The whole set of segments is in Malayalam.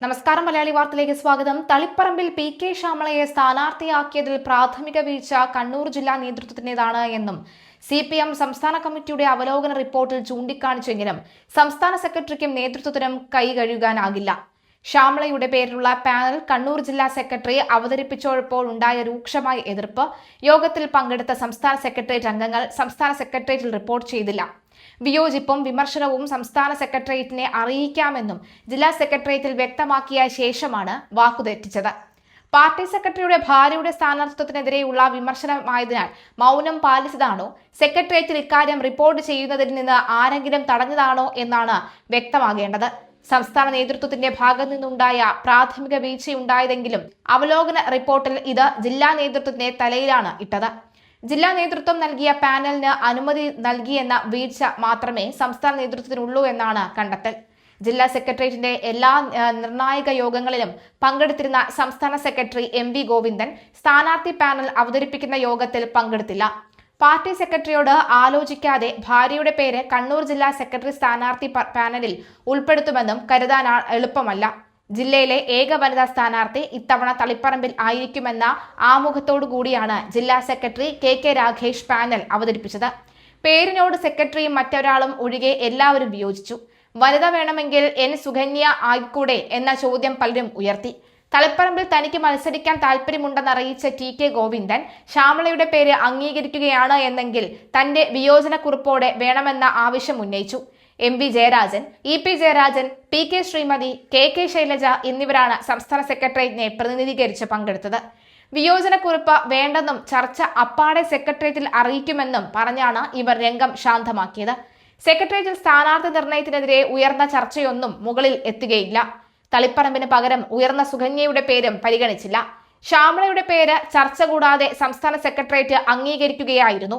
നമസ്കാരം. മലയാളി വാർത്തയിലേക്ക് സ്വാഗതം. തളിപ്പറമ്പിൽ പി.കെ. ശ്യാമളയെ സ്ഥാനാർത്ഥിയാക്കിയതിൽ പ്രാഥമിക വീഴ്ച കണ്ണൂർ ജില്ലാ നേതൃത്വത്തിന്റേതാണ് എന്നും CPM സംസ്ഥാന കമ്മിറ്റിയുടെ അവലോകന റിപ്പോർട്ടിൽ ചൂണ്ടിക്കാണിച്ചെങ്കിലും സംസ്ഥാന സെക്രട്ടറിക്കും നേതൃത്വത്തിനും കൈകഴുകാനാകില്ല. ശ്യാമളയുടെ പേരിലുള്ള പാനൽ കണ്ണൂർ ജില്ലാ സെക്രട്ടറി അവതരിപ്പിച്ചപ്പോൾ ഉണ്ടായ രൂക്ഷമായ എതിർപ്പ് യോഗത്തിൽ പങ്കെടുത്ത സംസ്ഥാന സെക്രട്ടേറിയറ്റ് അംഗങ്ങൾ സംസ്ഥാന സെക്രട്ടേറിയറ്റിൽ റിപ്പോർട്ട് ചെയ്തില്ല. വിയോജിപ്പും വിമർശനവും സംസ്ഥാന സെക്രട്ടേറിയറ്റിനെ അറിയിക്കാമെന്നും ജില്ലാ സെക്രട്ടേറിയറ്റിൽ വ്യക്തമാക്കിയ ശേഷമാണ് വാക്കുതെറ്റിച്ചത്. പാർട്ടി സെക്രട്ടറിയുടെ ഭാര്യയുടെ സ്ഥാനാർത്ഥിത്വത്തിനെതിരെയുള്ള വിമർശനമായതിനാൽ മൗനം പാലിച്ചതാണോ, സെക്രട്ടേറിയറ്റിൽ ഇക്കാര്യം റിപ്പോർട്ട് ചെയ്യുന്നതിൽ നിന്ന് ആരെങ്കിലും തടഞ്ഞതാണോ എന്നാണ് വ്യക്തമാകേണ്ടത്. സംസ്ഥാന നേതൃത്വത്തിന്റെ ഭാഗത്തു നിന്നുണ്ടായ പ്രാഥമിക വീഴ്ചയുണ്ടായതെങ്കിലും അവലോകന റിപ്പോർട്ടിൽ ഇത് ജില്ലാ നേതൃത്വത്തിന്റെ തലയിലാണ് ഇട്ടത്. ജില്ലാ നേതൃത്വം നൽകിയ പാനലിന് അനുമതി നൽകിയെന്ന വീഴ്ച മാത്രമേ സംസ്ഥാന നേതൃത്വത്തിനുള്ളൂ എന്നാണ് കണ്ടെത്തൽ. ജില്ലാ സെക്രട്ടേറിയറ്റിന്റെ എല്ലാ നിർണായക യോഗങ്ങളിലും പങ്കെടുത്തിരുന്ന സംസ്ഥാന സെക്രട്ടറി MV ഗോവിന്ദൻ സ്ഥാനാർത്ഥി പാനൽ അവതരിപ്പിക്കുന്ന യോഗത്തിൽ പങ്കെടുത്തില്ല. പാർട്ടി സെക്രട്ടറിയോട് ആലോചിക്കാതെ ഭാര്യയുടെ പേര് കണ്ണൂർ ജില്ലാ സെക്രട്ടറി സ്ഥാനാർത്ഥി പാനലിൽ ഉൾപ്പെടുത്തുമെന്നും കരുതാൻ എളുപ്പമല്ല. ജില്ലയിലെ ഏക വനിതാ സ്ഥാനാർത്ഥി ഇത്തവണ തളിപ്പറമ്പിൽ ആയിരിക്കുമെന്ന ആമുഖത്തോടു കൂടിയാണ് ജില്ലാ സെക്രട്ടറി KK രാഘേഷ് പാനൽ അവതരിപ്പിച്ചത്. പേരിനോട് സെക്രട്ടറിയും മറ്റൊരാളും ഒഴികെ എല്ലാവരും വിയോജിച്ചു. വനിത വേണമെങ്കിൽ N സുകന്യ ആയിക്കൂടെ എന്ന ചോദ്യം പലരും ഉയർത്തി. തളിപ്പറമ്പിൽ തനിക്ക് മത്സരിക്കാൻ താല്പര്യമുണ്ടെന്നറിയിച്ച TK ഗോവിന്ദൻ ശ്യാമളയുടെ പേര് അംഗീകരിക്കുകയാണ് എന്നെങ്കിൽ തന്റെ വിയോജനക്കുറിപ്പോടെ വേണമെന്ന ആവശ്യം ഉന്നയിച്ചു. MV Jayarajan, EP Jayarajan, PK Shrimati, KK Shailaja എന്നിവരാണ് സംസ്ഥാന സെക്രട്ടേറിയറ്റിനെ പ്രതിനിധീകരിച്ച് പങ്കെടുത്തത്. വിയോജനക്കുറിപ്പ് വേണ്ടെന്നും ചർച്ച അപ്പാടെ സെക്രട്ടേറിയറ്റിൽ അറിയിക്കുമെന്നും പറഞ്ഞാണ് ഇവർ രംഗം ശാന്തമാക്കിയത്. സെക്രട്ടേറിയറ്റിൽ സ്ഥാനാർത്ഥി നിർണയത്തിനെതിരെ ഉയർന്ന ചർച്ചയൊന്നും മുകളിൽ എത്തുകയില്ല. തളിപ്പറമ്പിന് പകരം ഉയർന്ന സുകന്യയുടെ പേരും പരിഗണിച്ചില്ല. ശ്യാമളയുടെ പേര് ചർച്ച കൂടാതെ സംസ്ഥാന സെക്രട്ടേറിയറ്റ് അംഗീകരിക്കുകയായിരുന്നു.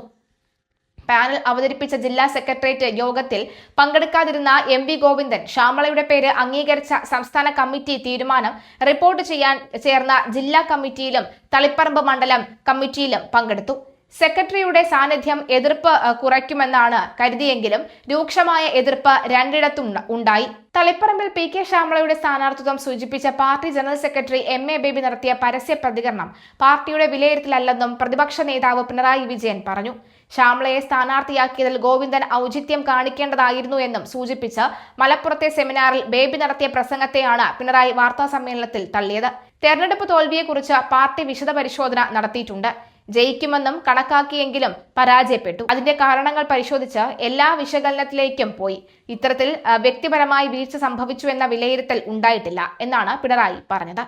പാനൽ അവതരിപ്പിച്ച ജില്ലാ സെക്രട്ടേറിയറ്റ് യോഗത്തിൽ പങ്കെടുക്കാതിരുന്ന MV ഗോവിന്ദൻ ശ്യാമളയുടെ പേര് അംഗീകരിച്ച സംസ്ഥാന കമ്മിറ്റി തീരുമാനം റിപ്പോർട്ട് ചെയ്യാൻ ചേർന്ന ജില്ലാ കമ്മിറ്റിയിലും തളിപ്പറമ്പ് മണ്ഡലം കമ്മിറ്റിയിലും പങ്കെടുത്തു. സെക്രട്ടറിയുടെ സാന്നിധ്യം എതിർപ്പ് കുറയ്ക്കുമെന്നാണ് കരുതിയെങ്കിലും രൂക്ഷമായ എതിർപ്പ് രണ്ടിടത്തും ഉണ്ടായി. തളിപ്പറമ്പിൽ PK ശ്യാമളയുടെ സ്ഥാനാർത്ഥിത്വം സൂചിപ്പിച്ച party general secretary MA baby നടത്തിയ പരസ്യ പ്രതികരണം പാർട്ടിയുടെ വിലയിരുത്തലല്ലെന്നും പ്രതിപക്ഷ നേതാവ് പിണറായി വിജയൻ പറഞ്ഞു. ശ്യാമളയെ സ്ഥാനാർത്ഥിയാക്കിയതിൽ ഗോവിന്ദൻ ഔചിത്യം കാണിക്കേണ്ടതായിരുന്നു എന്നും സൂചിപ്പിച്ച് മലപ്പുറത്തെ സെമിനാറിൽ ബേബി നടത്തിയ പ്രസംഗത്തെയാണ് പിണറായി വാർത്താ സമ്മേളനത്തിൽ തള്ളിയത്. തെരഞ്ഞെടുപ്പ് തോൽവിയെക്കുറിച്ച് പാർട്ടി വിശദ പരിശോധന നടത്തിയിട്ടുണ്ട്. ജയിക്കുമെന്നും കണക്കാക്കിയെങ്കിലും പരാജയപ്പെട്ടു. അതിന്റെ കാരണങ്ങൾ പരിശോധിച്ച് എല്ലാ വിശകലനത്തിലേക്കും പോയി. ഇത്തരത്തിൽ വ്യക്തിപരമായി വീഴ്ച സംഭവിച്ചു എന്ന വിലയിരുത്തൽ ഉണ്ടായിട്ടില്ല എന്നാണ് പിണറായി പറഞ്ഞത്.